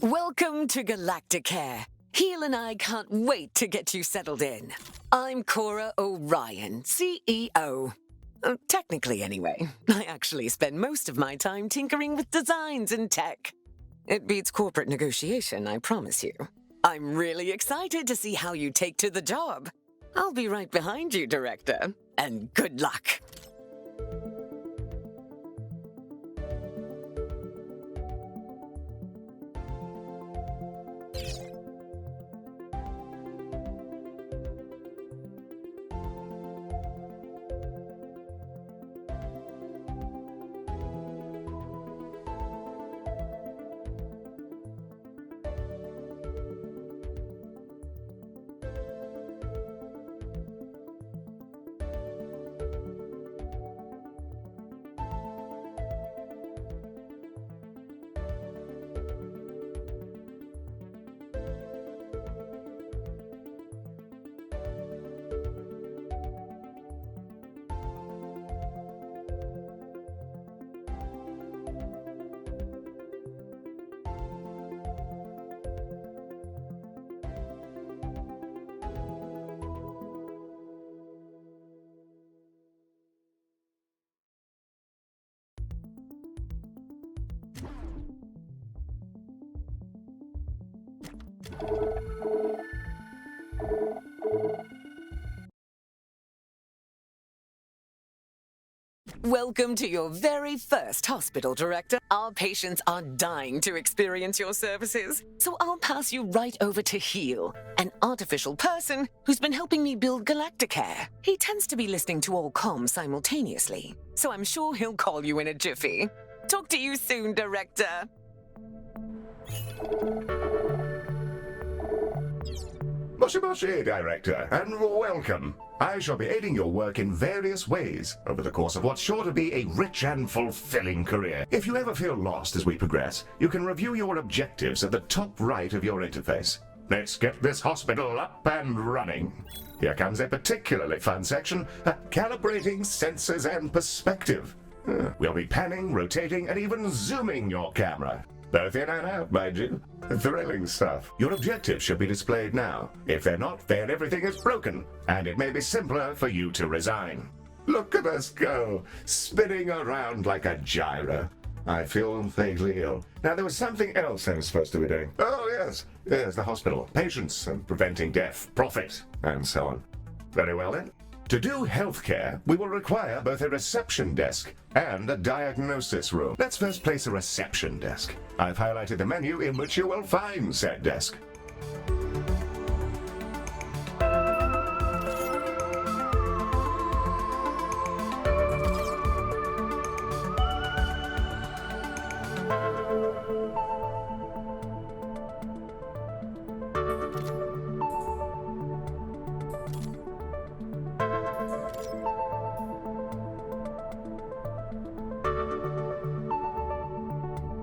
Welcome to Galacticare. Heel and I can't wait to get you settled in. I'm Cora Orion, CEO. Technically, anyway. I actually spend most of my time tinkering with designs and tech. It beats corporate negotiation, I promise you. I'm really excited to see how you take to the job. I'll be right behind you, Director. And good luck. Welcome to your very first hospital, Director. Our patients are dying to experience your services, so I'll pass you right over to Heel, an artificial person who's been helping me build Galacticare. He tends to be listening to all comms simultaneously, so I'm sure he'll call you in a jiffy. Talk to you soon, Director. Moshi Moshi, Director, and welcome. I shall be aiding your work in various ways over the course of what's sure to be a rich and fulfilling career. If you ever feel lost as we progress, you can review your objectives at the top right of your interface. Let's get this hospital up and running. Here comes a particularly fun section, calibrating sensors and perspective. We'll be panning, rotating, and even zooming your camera. Both in and out, mind you. Thrilling stuff. Your objectives should be displayed now. If they're not, then everything is broken, and it may be simpler for you to resign. Look at us go, spinning around like a gyro. I feel vaguely ill. Now, there was something else I was supposed to be doing. Oh, yes. Yes, the hospital. Patients and preventing death, profit, and so on. Very well, then. To do healthcare, we will require both a reception desk and a diagnosis room. Let's first place a reception desk. I've highlighted the menu in which you will find said desk.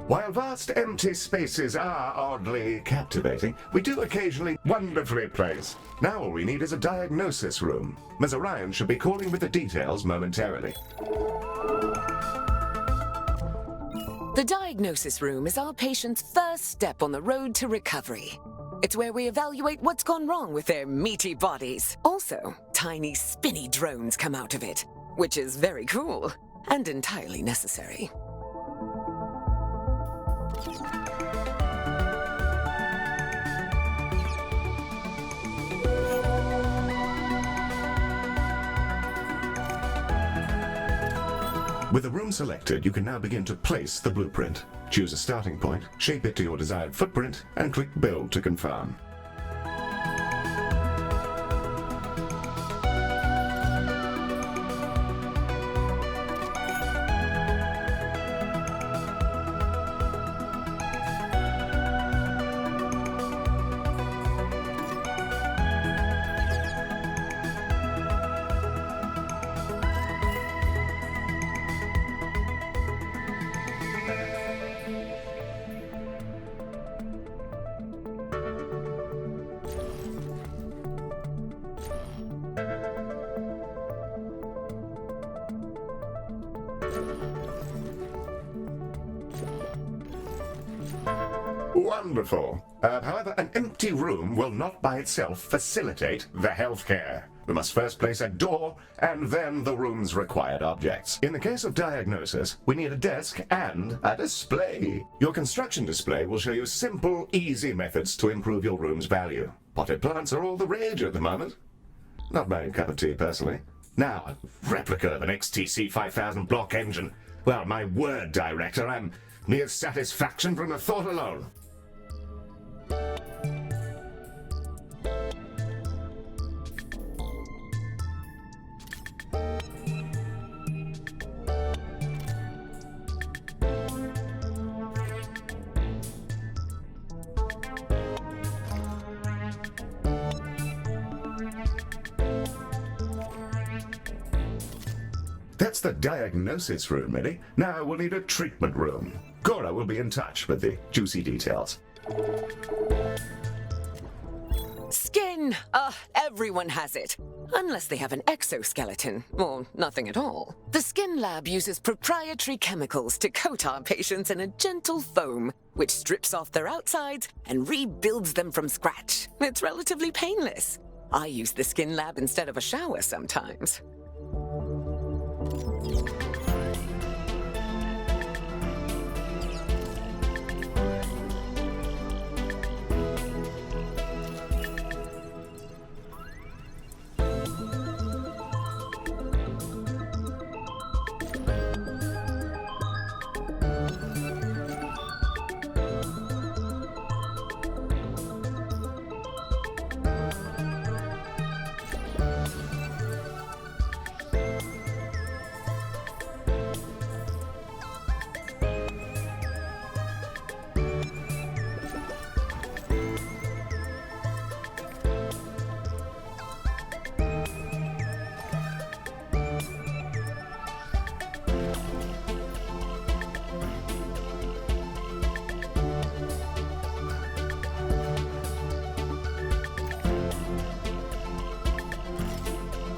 While vast empty spaces are oddly captivating, we do occasionally wonderfully place. Now all we need is a diagnosis room. Ms. Orion should be calling with the details momentarily. The diagnosis room is our patient's first step on the road to recovery. It's where we evaluate what's gone wrong with their meaty bodies. Also, tiny spinny drones come out of it, which is very cool and entirely necessary. With the room selected, you can now begin to place the blueprint. Choose a starting point, shape it to your desired footprint, and click Build to confirm. Wonderful. However, an empty room will not by itself facilitate the healthcare. We must first place a door, and then the room's required objects. In the case of diagnosis, we need a desk and a display. Your construction display will show you simple, easy methods to improve your room's value. Potted plants are all the rage at the moment. Not my cup of tea, personally. Now, a replica of an XTC 5000 block engine. Well, my word, Director, I'm mere satisfaction from the thought alone. That's the diagnosis room, Eddie. Now we'll need a treatment room. Cora will be in touch with the juicy details. Skin! Everyone has it. Unless they have an exoskeleton, or nothing at all. The Skin Lab uses proprietary chemicals to coat our patients in a gentle foam, which strips off their outsides and rebuilds them from scratch. It's relatively painless. I use the Skin Lab instead of a shower sometimes.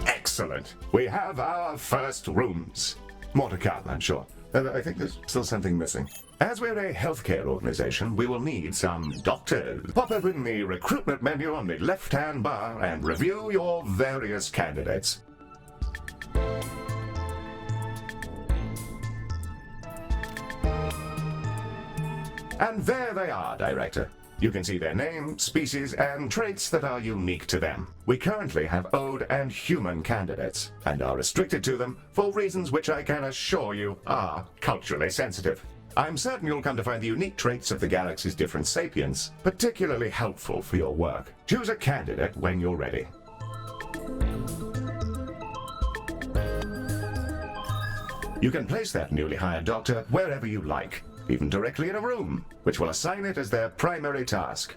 Excellent. We have our first rooms. More to come, I'm sure. I think there's still something missing. As we're a healthcare organization, we will need some doctors. Pop open the recruitment menu on the left-hand bar and review your various candidates. And there they are, Director. You can see their name, species, and traits that are unique to them. We currently have Ode and human candidates, and are restricted to them for reasons which I can assure you are culturally sensitive. I'm certain you'll come to find the unique traits of the galaxy's different sapiens particularly helpful for your work. Choose a candidate when you're ready. You can place that newly hired doctor wherever you like, even directly in a room, which will assign it as their primary task.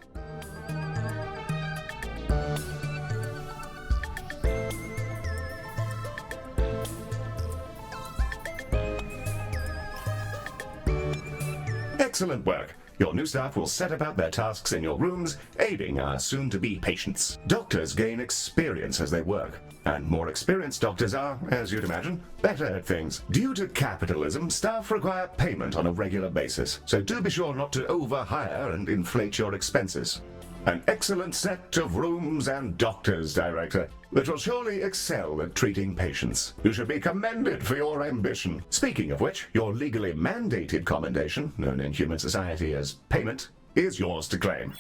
Excellent work. Your new staff will set about their tasks in your rooms, aiding our soon-to-be patients. Doctors gain experience as they work, and more experienced doctors are, as you'd imagine, better at things. Due to capitalism, staff require payment on a regular basis, so do be sure not to overhire and inflate your expenses. An excellent set of rooms and doctors, Director, that will surely excel at treating patients. You should be commended for your ambition. Speaking of which, your legally mandated commendation, known in human society as payment, is yours to claim.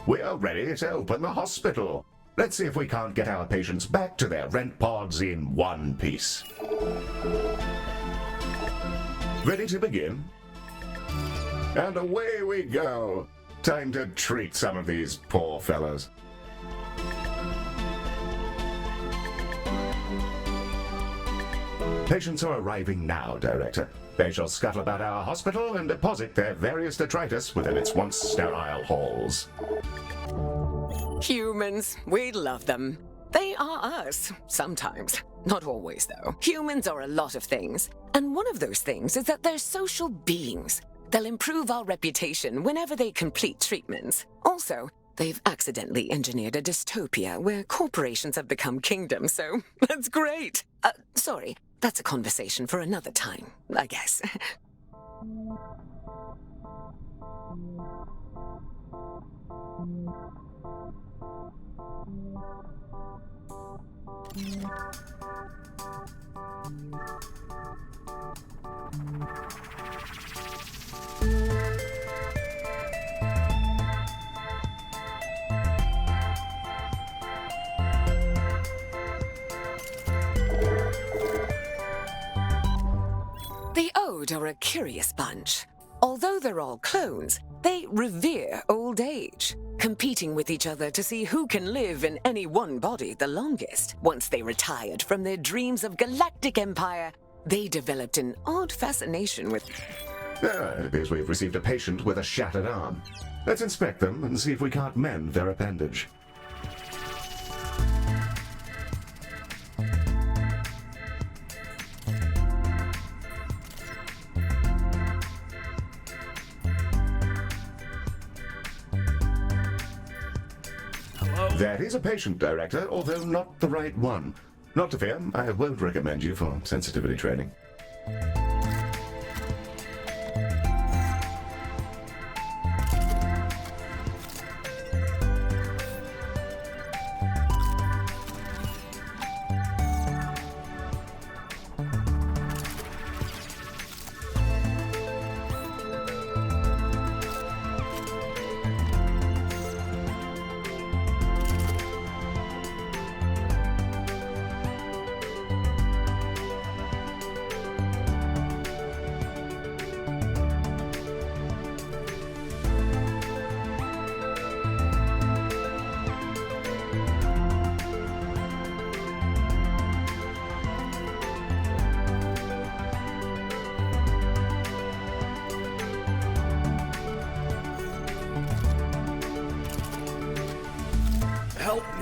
We are ready to open the hospital. Let's see if we can't get our patients back to their rent pods in one piece. Ready to begin? And away we go. Time to treat some of these poor fellows. Patients are arriving now, Director. They shall scuttle about our hospital and deposit their various detritus within its once sterile halls. Humans, we love them. They are us, sometimes. Not always, though. Humans are a lot of things, and one of those things is that they're social beings. They'll improve our reputation whenever they complete treatments. Also, they've accidentally engineered a dystopia where corporations have become kingdoms, so that's great. Sorry, that's a conversation for another time, I guess. The Ode are a curious bunch. Although they're all clones, they revere old age, competing with each other to see who can live in any one body the longest. Once they retired from their dreams of galactic empire, they developed an odd fascination with... It appears we've received a patient with a shattered arm. Let's inspect them and see if we can't mend their appendage. That is a patient, Director, although not the right one. Not to fear, I won't recommend you for sensitivity training.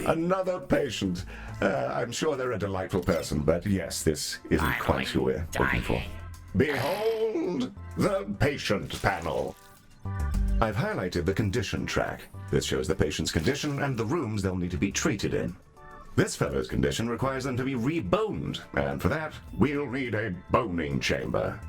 Another patient. I'm sure they're a delightful person, but yes, this isn't quite who we're looking for. Behold the patient panel. I've highlighted the condition track. This shows the patient's condition and the rooms they'll need to be treated in. This fellow's condition requires them to be reboned, and for that, we'll need a boning chamber.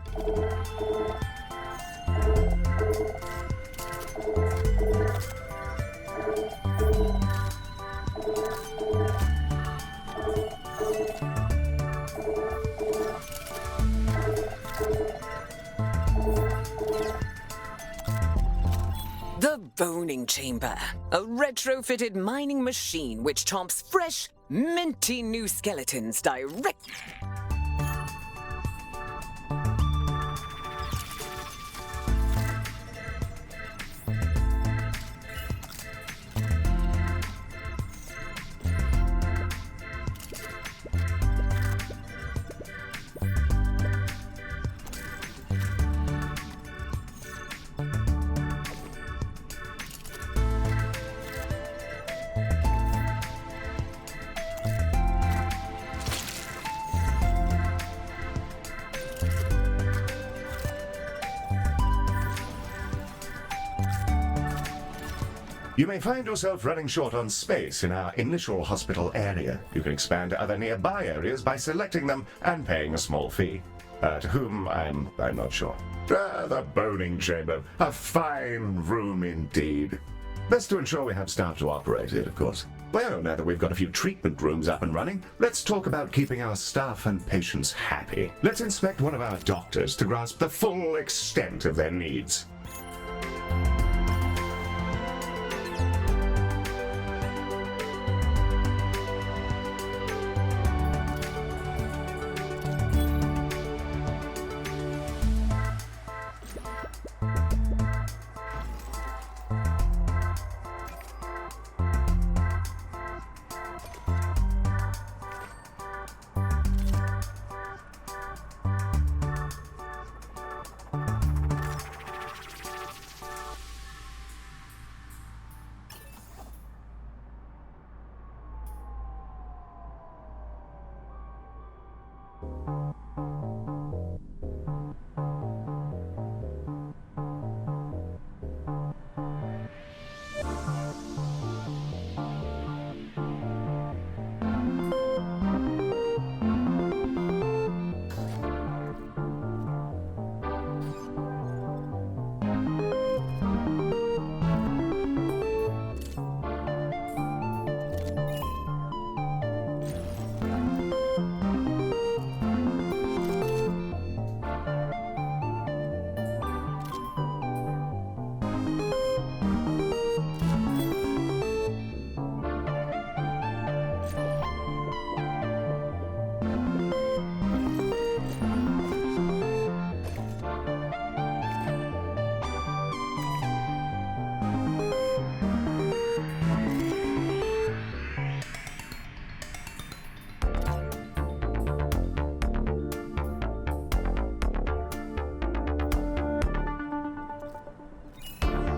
The boning chamber, a retrofitted mining machine which chomps fresh, minty new skeletons direct... You may find yourself running short on space in our initial hospital area. You can expand to other nearby areas by selecting them and paying a small fee. To whom, I'm not sure. The boning chamber. A fine room indeed. Best to ensure we have staff to operate it, of course. Well, now that we've got a few treatment rooms up and running, let's talk about keeping our staff and patients happy. Let's inspect one of our doctors to grasp the full extent of their needs.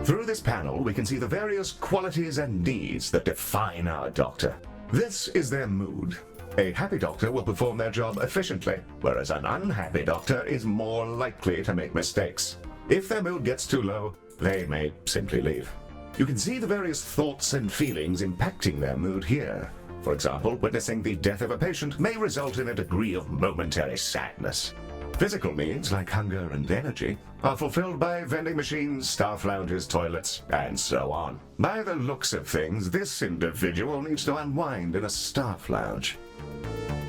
Through this panel, we can see the various qualities and needs that define our doctor. This is their mood. A happy doctor will perform their job efficiently, whereas an unhappy doctor is more likely to make mistakes. If their mood gets too low, they may simply leave. You can see the various thoughts and feelings impacting their mood here. For example, witnessing the death of a patient may result in a degree of momentary sadness. Physical needs, like hunger and energy, are fulfilled by vending machines, staff lounges, toilets, and so on. By the looks of things, this individual needs to unwind in a staff lounge.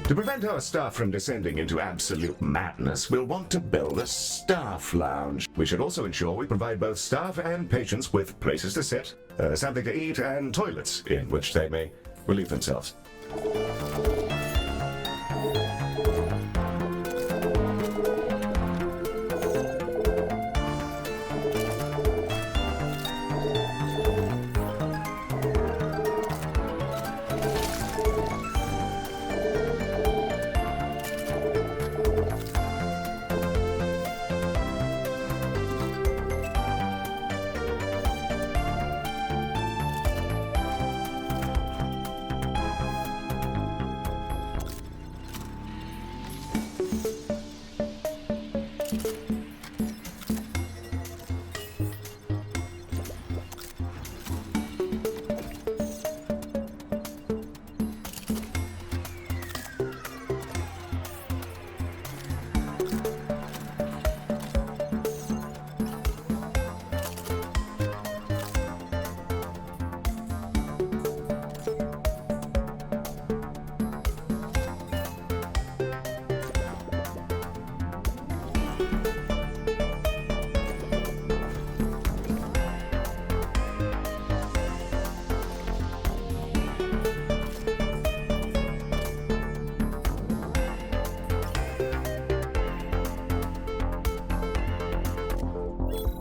To prevent our staff from descending into absolute madness, we'll want to build a staff lounge. We should also ensure we provide both staff and patients with places to sit, something to eat, and toilets in which they may relieve themselves.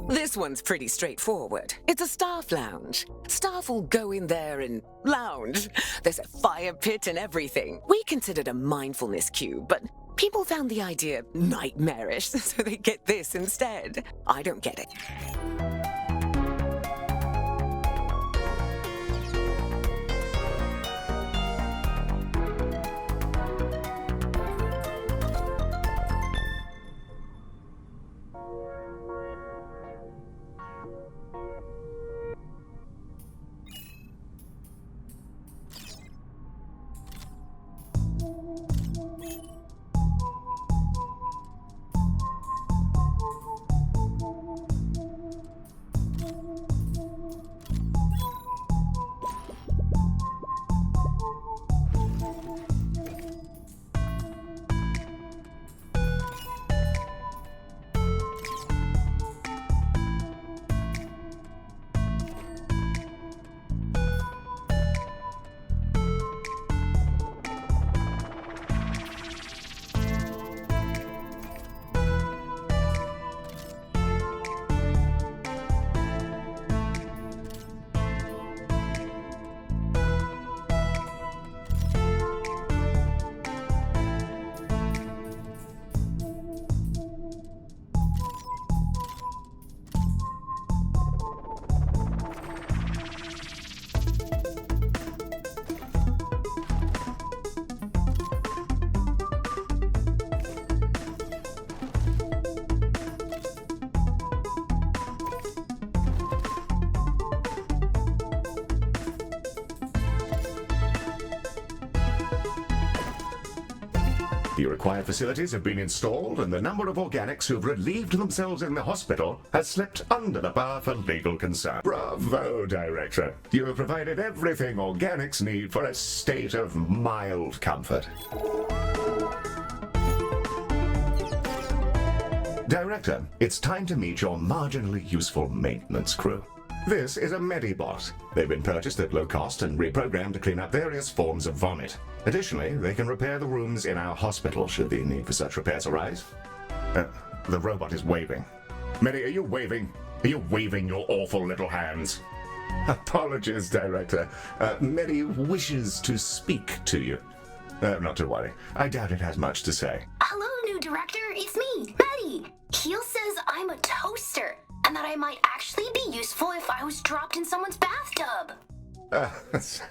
This one's pretty straightforward. It's a staff lounge. Staff will go in there and lounge. There's a fire pit and everything. We considered a mindfulness cube, but people found the idea nightmarish, so they get this instead. I don't get it. The required facilities have been installed, and the number of organics who've relieved themselves in the hospital has slipped under the bar for legal concern. Bravo, Director. You have provided everything organics need for a state of mild comfort. Director, it's time to meet your marginally useful maintenance crew. This is a Medibot. They've been purchased at low cost and reprogrammed to clean up various forms of vomit. Additionally, they can repair the rooms in our hospital should the need for such repairs arise. The robot is waving. Medi, are you waving? Are you waving your awful little hands? Apologies, Director. Medi wishes to speak to you. Not to worry. I doubt it has much to say. Hello, new director. It's me, Betty. Keel says I'm a toaster. and that I might actually be useful if I was dropped in someone's bathtub. Yes.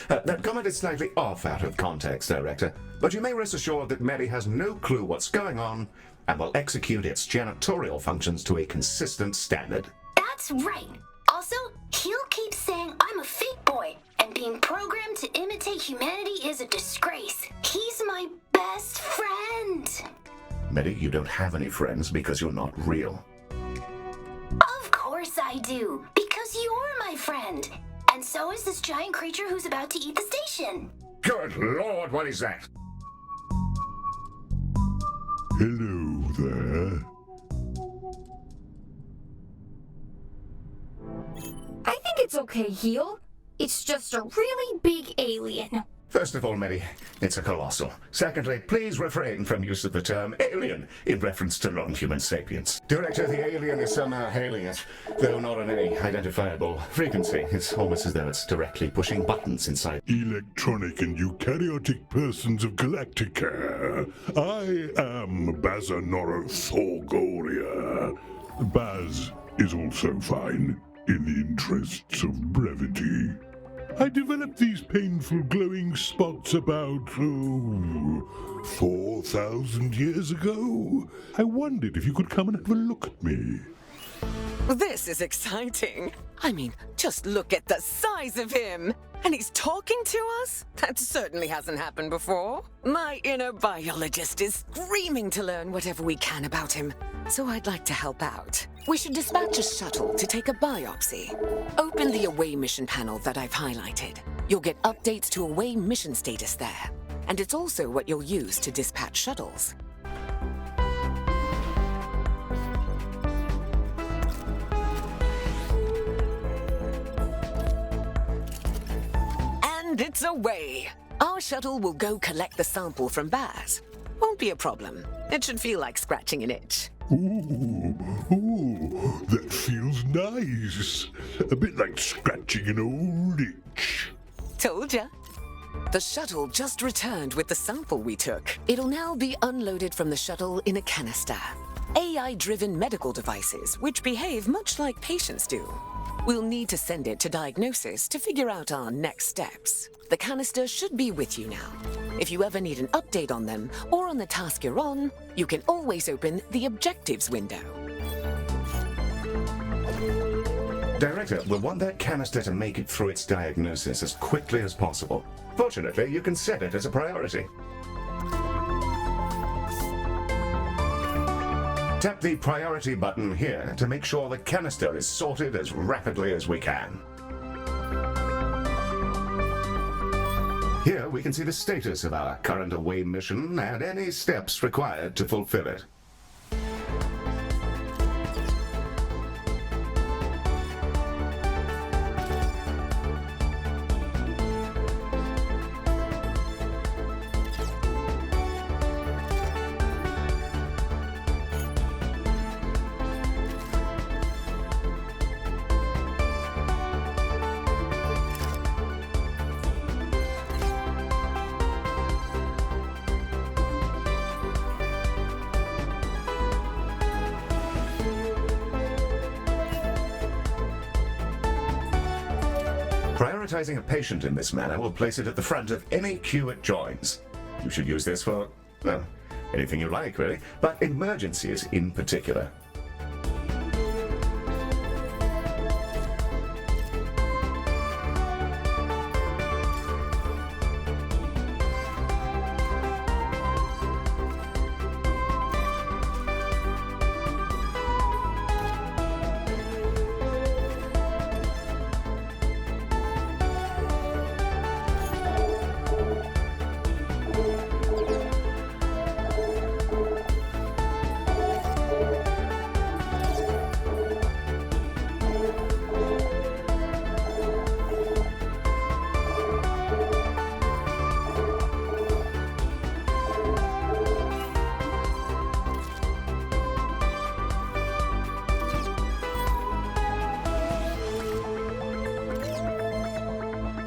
That comment is slightly off out of context, Director, but you may rest assured that Medi has no clue what's going on and will execute its janitorial functions to a consistent standard. That's right. Also, he'll keep saying I'm a fake boy, and being programmed to imitate humanity is a disgrace. He's my best friend. Medi, you don't have any friends because you're not real. Of course I do, because you're my friend. And so is this giant creature who's about to eat the station. Good Lord, what is that? Hello there. I think it's okay, Heel. It's just a really big alien. First of all, Medi, it's a colossal. Secondly, please refrain from use of the term alien in reference to non-human sapiens. Director, the alien is somehow hailing it, though not on any identifiable frequency. It's almost as though it's directly pushing buttons inside. Electronic and eukaryotic persons of Galacticare. I am Bazanora Thorgoria. Baz is also fine, in the interests of brevity. I developed these painful glowing spots about, 4,000 years ago. I wondered if you could come and have a look at me. This is exciting. I mean, just look at the size of him. And he's talking to us? That certainly hasn't happened before. My inner biologist is screaming to learn whatever we can about him. So I'd like to help out. We should dispatch a shuttle to take a biopsy. Open the away mission panel that I've highlighted. You'll get updates to away mission status there. And it's also what you'll use to dispatch shuttles. And it's away. Our shuttle will go collect the sample from Baz. Won't be a problem. It should feel like scratching an itch. Ooh, that feels nice. A bit like scratching an old itch. Told ya. The shuttle just returned with the sample we took. It'll now be unloaded from the shuttle in a canister. AI-driven medical devices, which behave much like patients do. We'll need to send it to diagnosis to figure out our next steps. The canister should be with you now. If you ever need an update on them or on the task you're on, you can always open the objectives window. Director, we'll want that canister to make it through its diagnosis as quickly as possible. Fortunately, you can set it as a priority. Tap the priority button here to make sure the canister is sorted as rapidly as we can. Here we can see the status of our current away mission and any steps required to fulfill it. Prioritizing a patient in this manner will place it at the front of any queue it joins. You should use this for, well, anything you like, really, but emergencies in particular.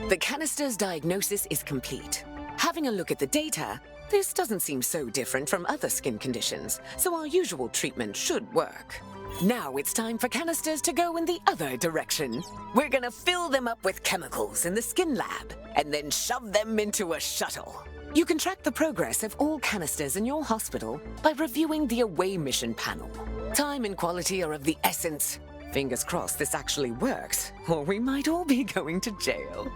The canister's diagnosis is complete. Having a look at the data, this doesn't seem so different from other skin conditions, so our usual treatment should work. Now it's time for canisters to go in the other direction. We're gonna fill them up with chemicals in the skin lab and then shove them into a shuttle. You can track the progress of all canisters in your hospital by reviewing the away mission panel. Time and quality are of the essence. Fingers crossed this actually works, or we might all be going to jail.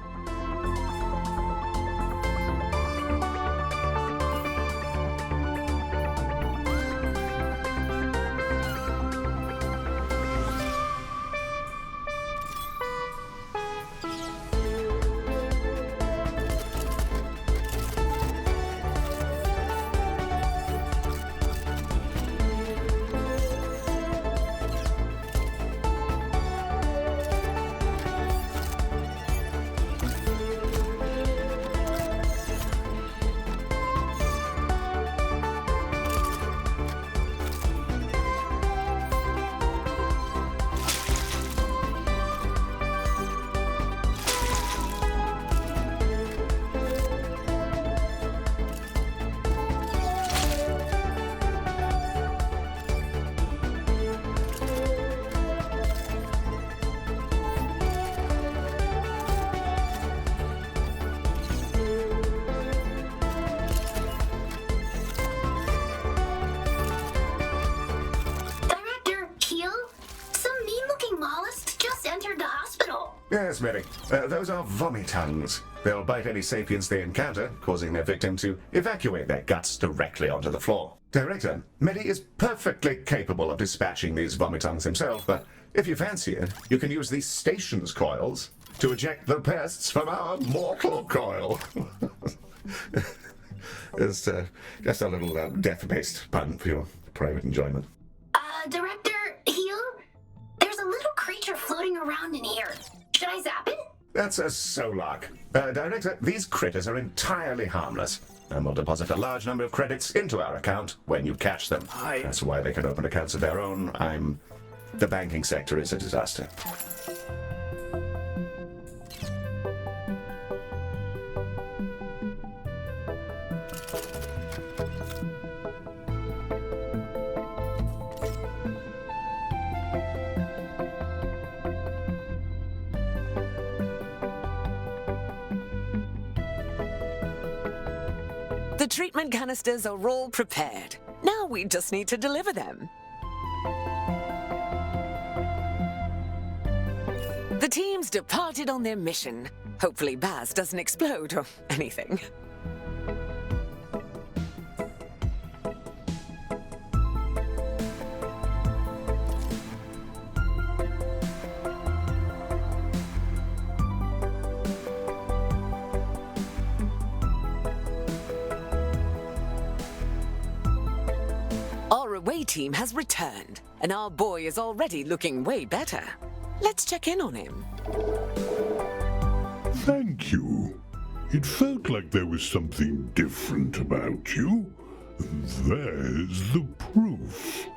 Yes, Mary. Those are vomitungs. They'll bite any sapiens they encounter, causing their victim to evacuate their guts directly onto the floor. Director, Mary is perfectly capable of dispatching these vomitungs himself, but if you fancy it, you can use these stations coils to eject the pests from our mortal coil. It's just a little death-based pun for your private enjoyment. Director Heel? There's a little creature floating around in here. Should I zap it? That's a Solok. Director, these critters are entirely harmless, and will deposit a large number of credits into our account when you catch them. That's why they can open accounts of their own. The banking sector is a disaster. The treatment canisters are all prepared. Now we just need to deliver them. The team's departed on their mission. Hopefully Baz doesn't explode or anything. Our away team has returned, and our boy is already looking way better. Let's check in on him. Thank you. It felt like there was something different about you. There's the proof.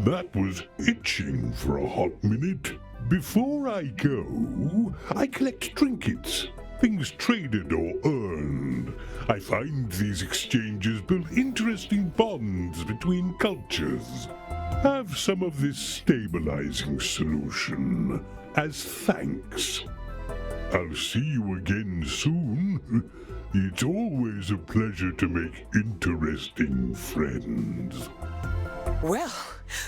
That was itching for a hot minute. Before I go, I collect trinkets, things traded or earned. I find these exchanges build interesting bonds between cultures. Have some of this stabilizing solution as thanks. I'll see you again soon. It's always a pleasure to make interesting friends. Well,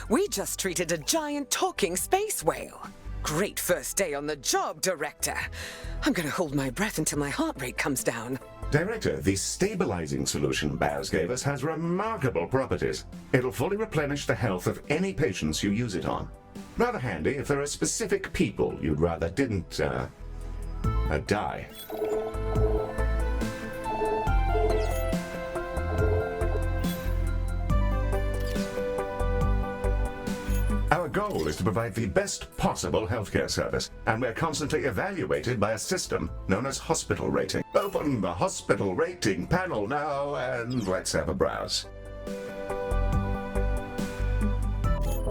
we just treated a giant talking space whale. Great first day on the job, Director. I'm gonna hold my breath until my heart rate comes down. Director, the stabilizing solution Baz gave us has remarkable properties. It'll fully replenish the health of any patients you use it on. Rather handy if there are specific people you'd rather didn't, die. Our goal is to provide the best possible healthcare service, and we're constantly evaluated by a system known as hospital rating. Open the hospital rating panel now, and let's have a browse.